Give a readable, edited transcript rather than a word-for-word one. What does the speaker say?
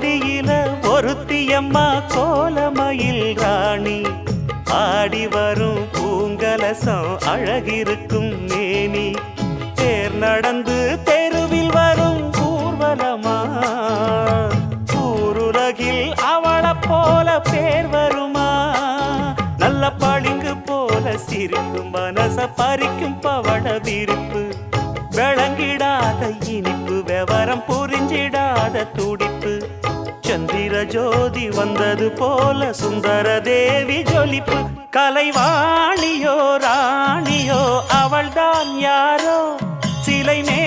கோடியில ஒருத்தியம்மா கோலமயில் ராணி ஆடி வரும் பூங்கலசம் அழகிருக்கும் மேனி தேர் நடந்து தெருவில் வரும் ஊர்வலமா ஊருலகில் அவளை போல பேர் வருமா நல்ல பளிங்கு போல சிரிக்கும் மனச பறிக்கும் பவள விரிப்பு விளங்கிடாத இனிப்பு விவரம் புரிஞ்சிடாத துடிப்பு சந்திர ஜோதி வந்தது போல சுந்தர தேவி ஜொலிப்பு கலைவாணியோ ராணியோ அவள்தான் யாரோ சிலை மே